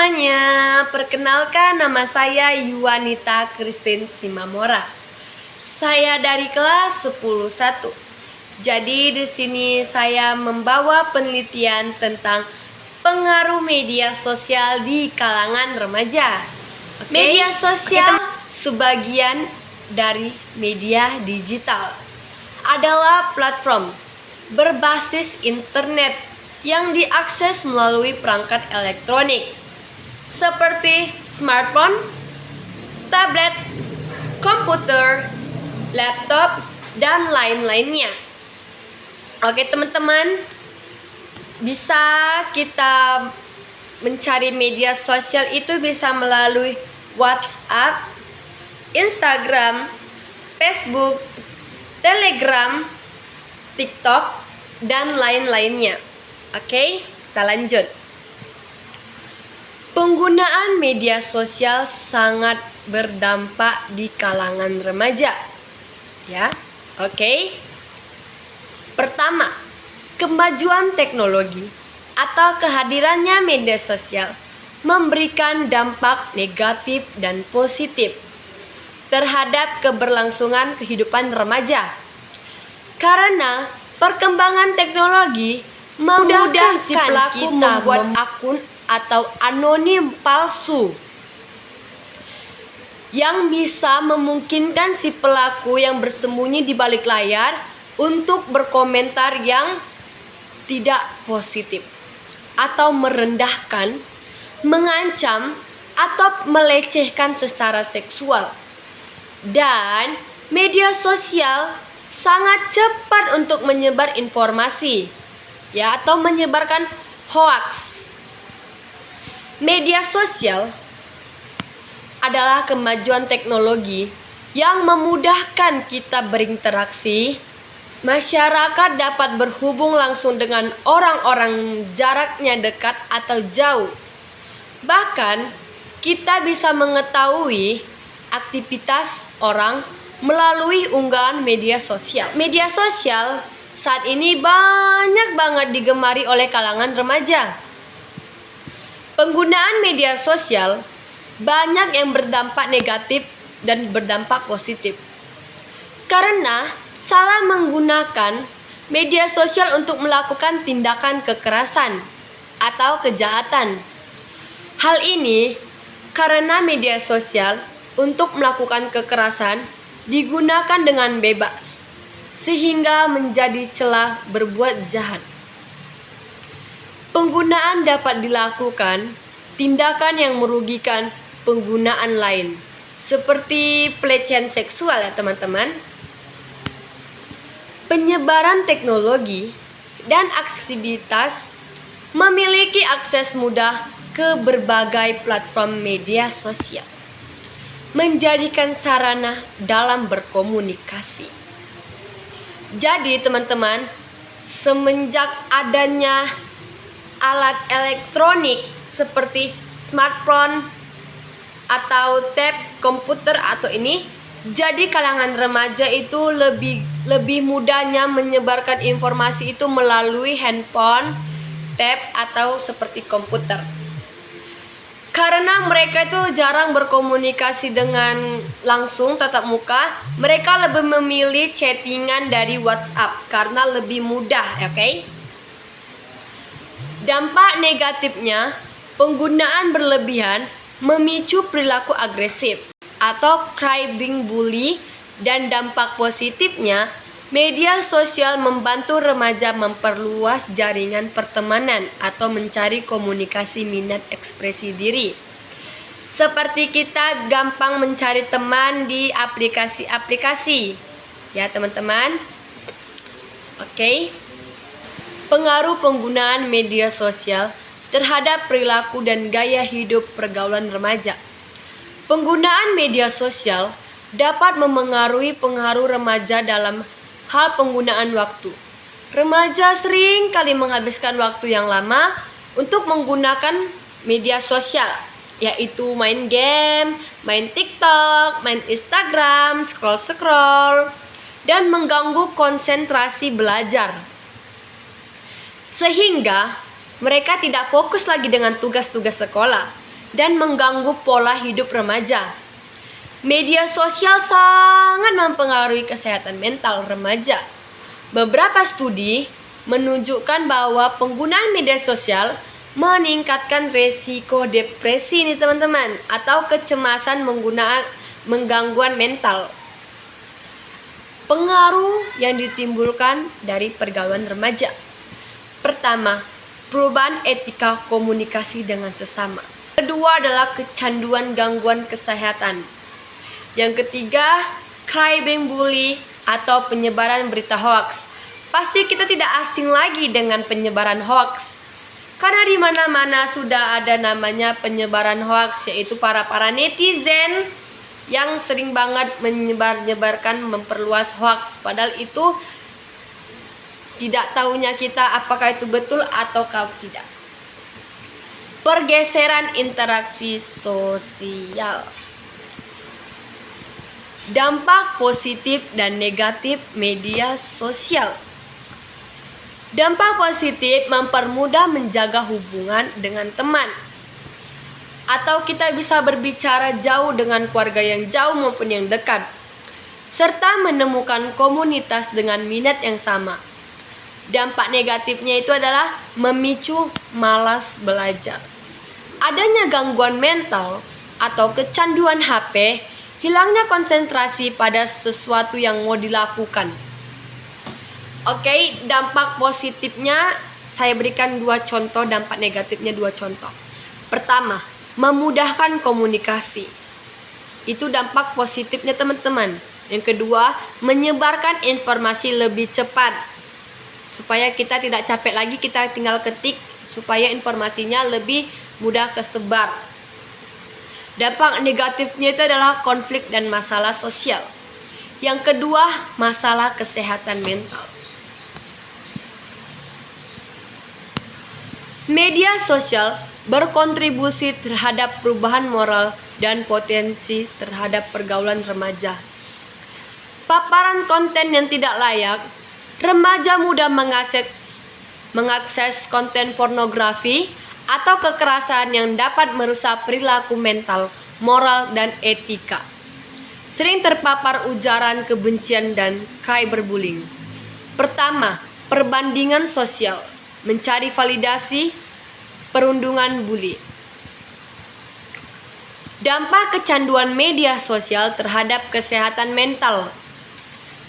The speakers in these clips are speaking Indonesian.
semuanya, perkenalkan nama saya Yuanita Christine Simamora. Saya dari kelas 10-1. Jadi di sini saya membawa penelitian tentang pengaruh media sosial di kalangan remaja. Media sosial sebagian dari media digital adalah platform berbasis internet yang diakses melalui perangkat elektronik seperti smartphone, tablet, komputer, laptop, dan lain-lainnya. Oke teman-teman, bisa kita mencari media sosial itu bisa melalui WhatsApp, Instagram, Facebook, Telegram, TikTok, dan lain-lainnya. Oke, kita lanjut. Penggunaan media sosial sangat berdampak di kalangan remaja. Ya, oke. Pertama, kemajuan teknologi atau kehadirannya media sosial memberikan dampak negatif dan positif terhadap keberlangsungan kehidupan remaja. Karena perkembangan teknologi memudahkan si pelaku membuat akun atau anonim palsu yang bisa memungkinkan si pelaku yang bersembunyi di balik layar untuk berkomentar yang tidak positif atau merendahkan, mengancam, atau melecehkan secara seksual. Dan media sosial sangat cepat untuk menyebar informasi atau menyebarkan hoaks. Media sosial adalah kemajuan teknologi yang memudahkan kita berinteraksi. Masyarakat dapat berhubung langsung dengan orang-orang jaraknya dekat atau jauh. Bahkan kita bisa mengetahui aktivitas orang melalui unggahan media sosial. Media sosial saat ini banyak banget digemari oleh kalangan remaja. Penggunaan media sosial banyak yang berdampak negatif dan berdampak positif. Karena salah menggunakan media sosial untuk melakukan tindakan kekerasan atau kejahatan. Hal ini karena media sosial untuk melakukan kekerasan digunakan dengan bebas, sehingga menjadi celah berbuat jahat. Penggunaan dapat dilakukan tindakan yang merugikan penggunaan lain, seperti pelecehan seksual ya teman-teman. Penyebaran teknologi dan aksesibilitas memiliki akses mudah ke berbagai platform media sosial, menjadikan sarana dalam berkomunikasi. Jadi teman-teman, semenjak adanya alat elektronik seperti smartphone atau tab komputer atau ini, jadi kalangan remaja itu lebih mudahnya menyebarkan informasi itu melalui handphone, tab atau seperti komputer. Karena mereka itu jarang berkomunikasi dengan langsung tatap muka, mereka lebih memilih chattingan dari WhatsApp karena lebih mudah, oke? Dampak negatifnya, penggunaan berlebihan memicu perilaku agresif atau cyberbullying, dan dampak positifnya, media sosial membantu remaja memperluas jaringan pertemanan atau mencari komunikasi minat ekspresi diri. Seperti kita gampang mencari teman di aplikasi-aplikasi. Ya teman-teman. Oke. Pengaruh penggunaan media sosial terhadap perilaku dan gaya hidup pergaulan remaja. Penggunaan media sosial dapat memengaruhi pengaruh remaja dalam hal penggunaan waktu. Remaja sering kali menghabiskan waktu yang lama untuk menggunakan media sosial, yaitu main game, main TikTok, main Instagram, scroll-scroll, dan mengganggu konsentrasi belajar. Sehingga mereka tidak fokus lagi dengan tugas-tugas sekolah. dan mengganggu pola hidup remaja. Media sosial sangat mempengaruhi kesehatan mental remaja. Beberapa studi menunjukkan bahwa penggunaan media sosial meningkatkan resiko depresi nih teman-teman, atau kecemasan menggangguan mental. Pengaruh yang ditimbulkan dari pergaulan remaja. Pertama, perubahan etika komunikasi dengan sesama. Kedua adalah kecanduan gangguan kesehatan. Yang ketiga, cyberbullying bully atau penyebaran berita hoaks. Pasti kita tidak asing lagi dengan penyebaran hoaks. Karena di mana-mana sudah ada namanya penyebaran hoaks, yaitu para netizen yang sering banget menyebarkan, memperluas hoaks. Padahal itu tidak tahunya kita apakah itu betul ataukah tidak. Pergeseran interaksi sosial. Dampak positif dan negatif media sosial. Dampak positif mempermudah menjaga hubungan dengan teman, atau kita bisa berbicara jauh dengan keluarga yang jauh maupun yang dekat, serta menemukan komunitas dengan minat yang sama. Dampak negatifnya itu adalah memicu malas belajar. Adanya gangguan mental atau kecanduan HP, hilangnya konsentrasi pada sesuatu yang mau dilakukan. Oke, dampak positifnya saya berikan 2 contoh, dampak negatifnya 2 contoh. Pertama, memudahkan komunikasi. Itu dampak positifnya teman-teman. Yang kedua, menyebarkan informasi lebih cepat. Supaya kita tidak capek lagi, kita tinggal ketik supaya informasinya lebih mudah kesebar. Dampak negatifnya itu adalah konflik dan masalah sosial. Yang kedua, masalah kesehatan mental. Media sosial berkontribusi terhadap perubahan moral dan potensi terhadap pergaulan remaja. Paparan konten yang tidak layak, remaja mudah mengakses konten pornografi atau kekerasan yang dapat merusak perilaku mental, moral, dan etika. Sering terpapar ujaran kebencian dan cyberbullying. Pertama, perbandingan sosial. Mencari validasi, perundungan bully. Dampak kecanduan media sosial terhadap kesehatan mental,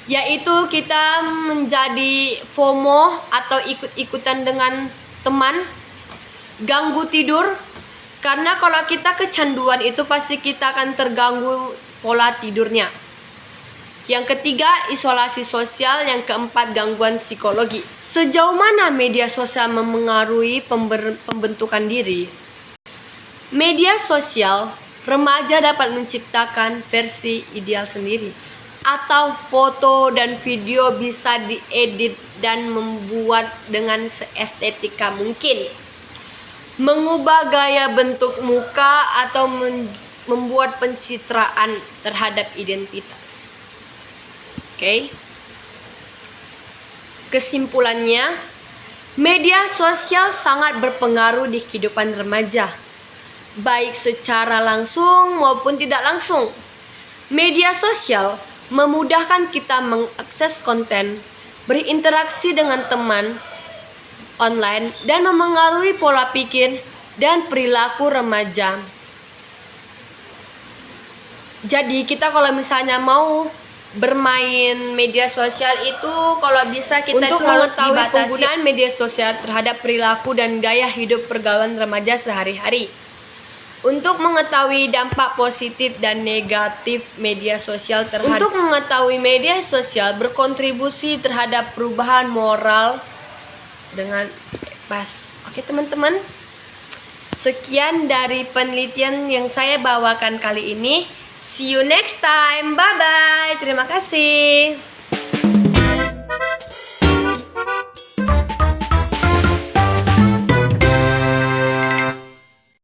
yaitu kita menjadi FOMO atau ikut-ikutan dengan teman, ganggu tidur, karena kalau kita kecanduan itu pasti kita akan terganggu pola tidurnya. Yang ketiga, isolasi sosial. Yang keempat, gangguan psikologi. Sejauh mana media sosial memengaruhi pembentukan diri? Media sosial, remaja dapat menciptakan versi ideal sendiri, atau foto dan video bisa diedit dan membuat dengan seestetika mungkin, mengubah gaya bentuk muka atau membuat pencitraan terhadap identitas. Oke. Kesimpulannya, media sosial sangat berpengaruh di kehidupan remaja, baik secara langsung maupun tidak langsung. Media sosial memudahkan kita mengakses konten, berinteraksi dengan teman online, dan memengaruhi pola pikir dan perilaku remaja. Jadi kita kalau misalnya mau bermain media sosial itu, kalau bisa kita untuk mengetahui penggunaan media sosial terhadap perilaku dan gaya hidup pergaulan remaja sehari-hari. Untuk mengetahui dampak positif dan negatif media sosial untuk mengetahui media sosial berkontribusi terhadap perubahan moral dengan pas. Oke teman-teman, sekian dari penelitian yang saya bawakan kali ini. See you next time. Bye-bye. Terima kasih.